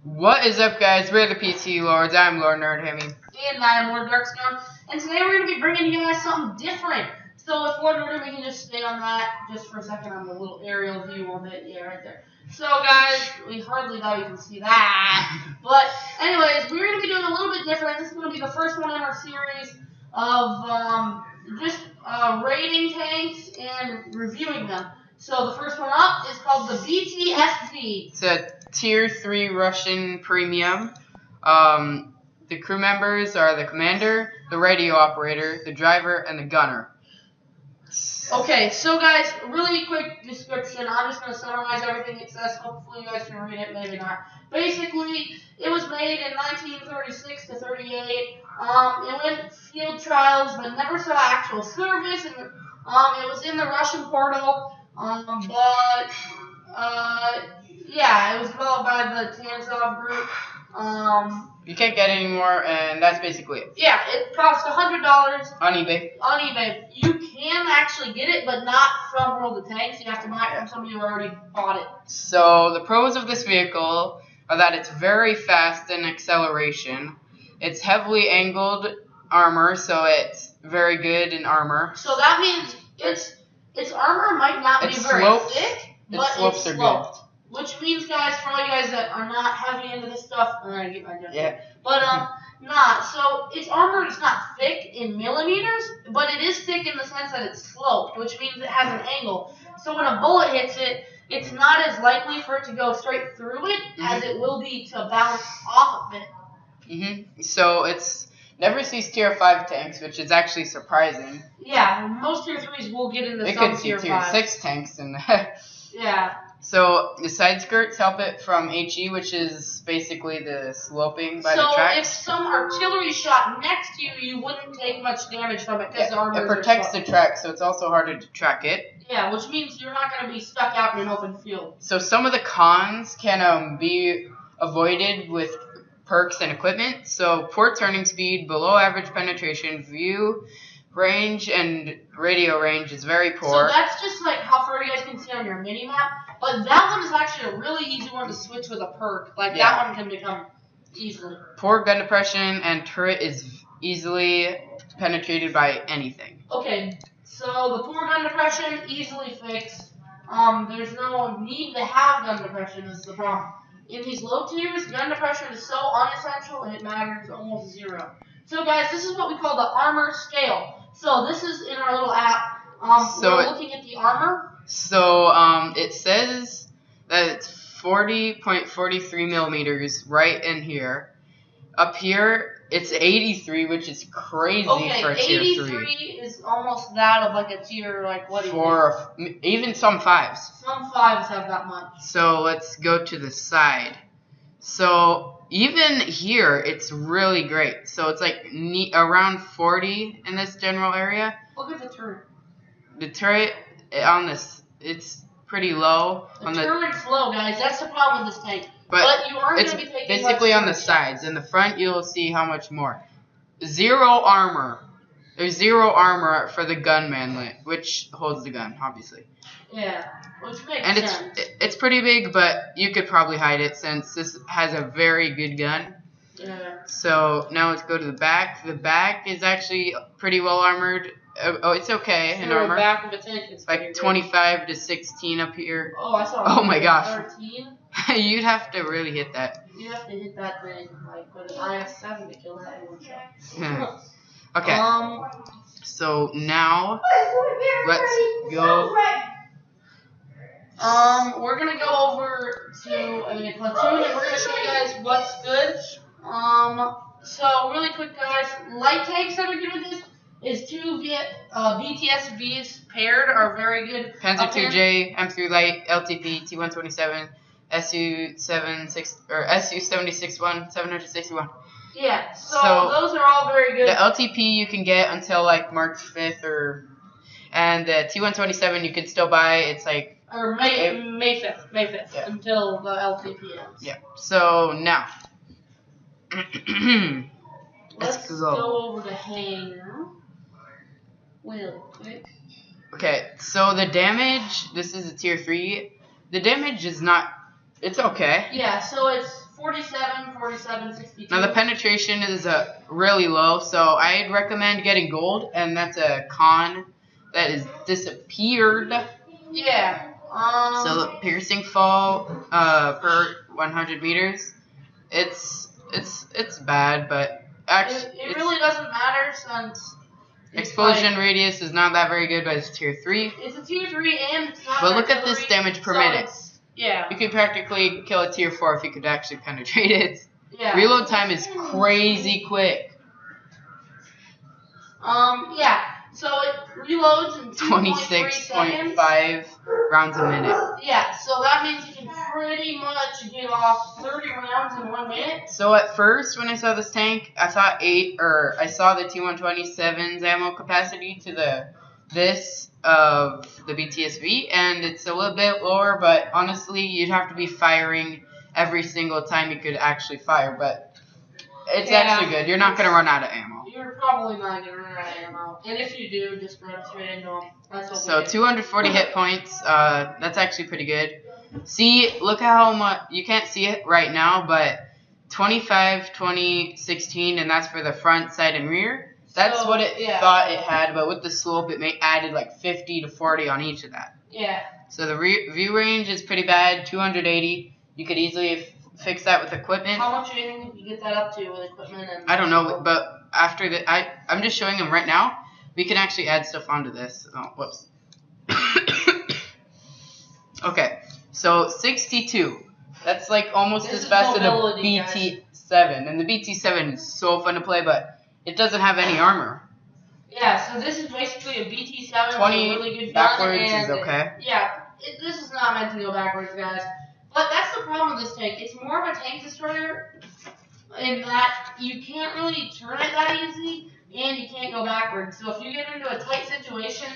What is up, guys? We're the PC Lords. I'm Lord Nerd Hammy. And I am Lord Darkstorm. And today we're going to be bringing you guys something different. So if Lord Nerd, we can just stay on that just for a second on the little aerial view of it. Yeah, right there. So guys, we hardly doubt you can see that. But anyways, we're going to be doing a little bit different. This is going to be the first one in our series of just rating tanks and reviewing them. So the first one up is called the BTSV. It's a Tier 3 Russian Premium. The crew members are the commander, the radio operator, the driver, and the gunner. Okay, so guys, really quick description. I'm just going to summarize everything it says. Hopefully you guys can read it, maybe not. Basically, it was made in 1936 to 38. It went field trials, but never saw actual service. And it was in the Russian portal, yeah, it was developed by the Tanzov group. You can't get any more, and that's basically it. Yeah, it cost $100 on eBay. On eBay, you can actually get it, but not from World of Tanks. You have to buy it from somebody who already bought it. So the pros of this vehicle are that it's very fast in acceleration. It's heavily angled armor, so it's very good in armor. So that means its armor might not be very thick, but it's sloped. Which means, guys, for all you guys that are not heavy into this stuff, I'm gonna get my gun. Yeah. But not. So its armor is not thick in millimeters, but it is thick in the sense that it's sloped, which means it has an angle. So when a bullet hits it, it's not as likely for it to go straight through it as it will be to bounce off of it. So it's never sees Tier 5 tanks, which is actually surprising. Yeah, most Tier 3s will get into some Tier 5. It could see Tier 6 tanks in there. Yeah. So the side skirts help it from HE, which is basically the sloping by the tracks. So if some artillery shot next to you, you wouldn't take much damage from it because the armor it protects the track, so it's also harder to track it. Yeah, which means you're not going to be stuck out in an open field. So some of the cons can be avoided with perks and equipment. So poor turning speed, below average penetration, view range, and radio range is very poor. So that's just like how far you guys can see on your mini map. But that one is actually a really easy one to switch with a perk. Like that one can become easily. Poor gun depression, and turret is easily penetrated by anything. Okay, so the poor gun depression, easily fixed. There's no need to have gun depression is the problem. In these low tiers, gun depression is so unessential it matters almost zero. So guys, this is what we call the armor scale. So this is in our little app. We're looking at the armor. So it says that it's 40.43 millimeters right in here. Up here, it's 83, which is crazy for a Tier 3. 83 is almost that of like a tier, like what? Even some 5s. Some 5s have that much. So let's go to the side. So even here, it's really great. So it's like around 40 in this general area. Look at the turret. The turret on this, it's pretty low. The turret's low, guys. That's the problem with this tank. But you aren't going to be taking basically on the sides. In the front, you'll see how much more. Zero armor. There's zero armor for the gunman, which holds the gun, obviously. Yeah, which makes sense. And it's pretty big, but you could probably hide it since this has a very good gun. Yeah. So now let's go to the back. The back is actually pretty well armored. Oh, it's okay in armor. The back of a tank is like 25 to 16 up here. Oh, I saw. Oh my gosh. 13. You'd have to really hit that. You have to hit that thing like with an IS-7 to kill that in one shot. Okay. So now let's go. We're gonna go over to a platoon and we're gonna show you guys what's good. So really quick, guys, light tanks that are good with this is two BTSVs paired are very good. Panzer IIJ, M3 Light, LTP, T127, SU-761, 761. Yeah, so those are all very good. The LTP you can get until like March 5th, and the T127 you can still buy. It's like May 5th until the LTP ends. Yeah. So now let's go over to hangar real quick. Okay, so the damage. This is a Tier 3. The damage is not. It's okay. Yeah, so it's 47 147, 62. Now the penetration is really low, so I'd recommend getting gold, and that's a con that is disappeared. Yeah. So the piercing fall per 100 meters, it's bad, but actually it really doesn't matter since explosion radius is not that very good, but it's tier 3. It's a tier 3 and it's not. But look at this damage per minute. Yeah. You could practically kill a tier 4 if you could actually penetrate it. Yeah. Reload time is crazy quick. Yeah. So it reloads in 26.5 rounds a minute. Yeah, so that means you can pretty much get off 30 rounds in 1 minute. So at first, when I saw this tank, I thought I saw the T127's ammo capacity to this of the BTSV, and it's a little bit lower, but honestly, you'd have to be firing every single time you could actually fire, but it's actually good. You're not going to run out of ammo. You're probably not going to run out of ammo. And if you do, just run straight into them. That's what So 240 hit points, that's actually pretty good. See, look how much, you can't see it right now, but 25, 20, 16, and that's for the front, side, and rear. That's what it thought it had, but with the slope, it added like 50 to 40 on each of that. Yeah. So the view range is pretty bad, 280. You could easily fix that with equipment. How much do you think you get that up to with equipment? I don't know, but after that, I'm just showing them right now. We can actually add stuff onto this. Oh, whoops. Okay, so 62. That's like almost as fast as the BT7. And the BT7 is so fun to play, but it doesn't have any armor. Yeah, so this is basically a BT7 20 with a really good backwards gun, is okay. Yeah, this is not meant to go backwards, guys. But that's the problem with this tank. It's more of a tank destroyer in that you can't really turn it that easy, and you can't go backwards. So if you get into a tight situation,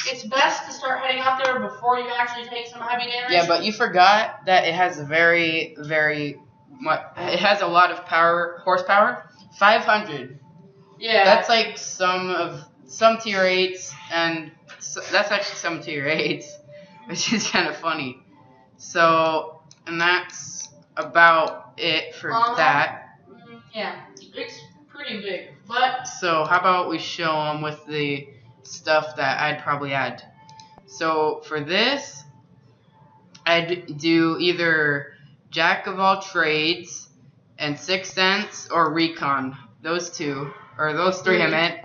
it's best to start heading out there before you actually take some heavy damage. Yeah, but you forgot that it has very, very much. It has a lot of horsepower. 500. Yeah. That's like some tier 8s, and that's actually some tier 8s, which is kind of funny. So, and that's about it for that. Yeah, it's pretty big, but... So, how about we show them with the stuff that I'd probably add. So, for this, I'd do either Jack of all trades and Sixth Sense or Recon. Those two, or those three I meant.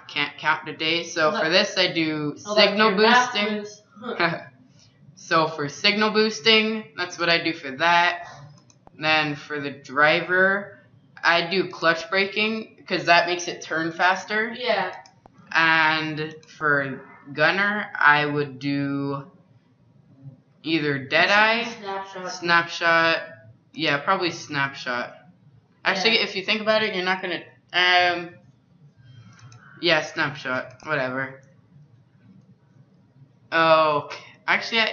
Can't count today. So, for this, I do signal boosting. So for signal boosting, that's what I do for that. Then for the driver, I do clutch braking because that makes it turn faster. Yeah. And for gunner, I would do either Deadeye, Snapshot. Yeah, probably Snapshot. Actually, if you think about it, you're not gonna. Yeah, Snapshot. Whatever. Oh, actually,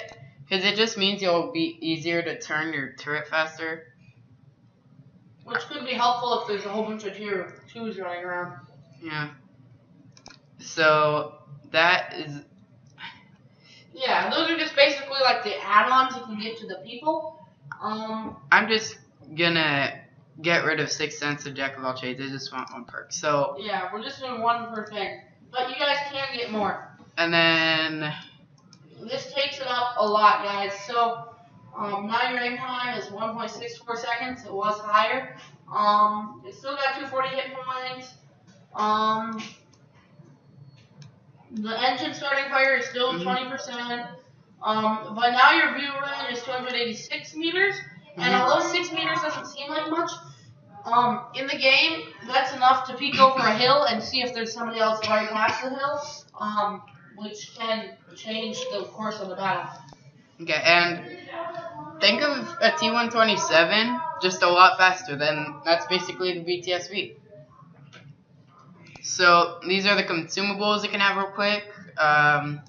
because it just means it'll be easier to turn your turret faster. Which could be helpful if there's a whole bunch of tier 2s running around. Yeah. So, that is... Yeah, those are just basically like the add-ons you can get to the people. I'm just gonna get rid of Sixth Sense and Jack of all trades. I just want one perk. So... Yeah, we're just doing one per thing. But you guys can get more. And then... This takes it up a lot, guys. So, now your aim time is 1.64 seconds. It was higher. It's still got 240 hit points. The engine starting fire is still 20%. But now your view range is 286 meters. And although 6 meters doesn't seem like much, in the game, that's enough to peek over a hill and see if there's somebody else right past the hill. Which can change the course of the battle. Okay, and think of a T127 just a lot faster than that's basically the BTSV. So these are the consumables you can have real quick. Yeah,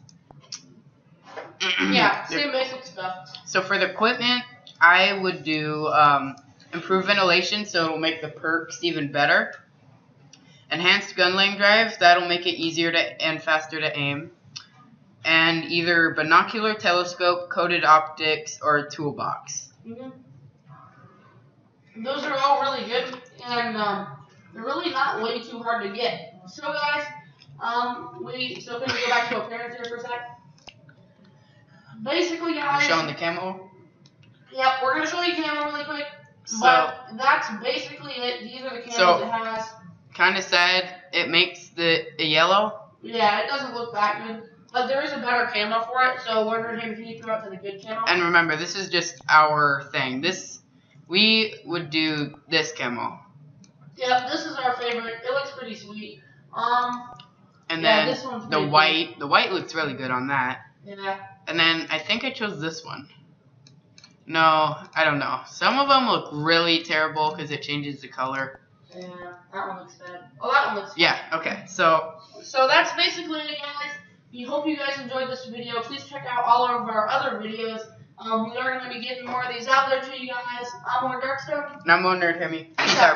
same basic stuff. So for the equipment, I would do improved ventilation, so it'll make the perks even better. Enhanced gun lane drive, that'll make it easier and faster to aim. And either binocular telescope, coated optics, or a toolbox. those are all really good, and they're really not way too hard to get. So guys, can we go back to appearance here for a sec? Basically, guys. Showing the camo. Yep, we're gonna show you camo really quick. So but that's basically it. These are the camos it has. Kind of sad. It makes the yellow. Yeah, it doesn't look that good. But there is a better camo for it, so Warner James, can you throw it to the good camo? And remember, this is just our thing. We would do this camo. Yep, this is our favorite. It looks pretty sweet. And yeah, then this one's the pretty white. cool. The white looks really good on that. Yeah. And then I think I chose this one. No, I don't know. Some of them look really terrible because it changes the color. Yeah, that one looks bad. Oh, that one looks bad. Yeah, okay. So that's basically it, guys. We hope you guys enjoyed this video. Please check out all of our other videos. We are going to be getting more of these out there to you guys. I'm Warren Darkstone. And I'm Nerd Hemi. Peace out.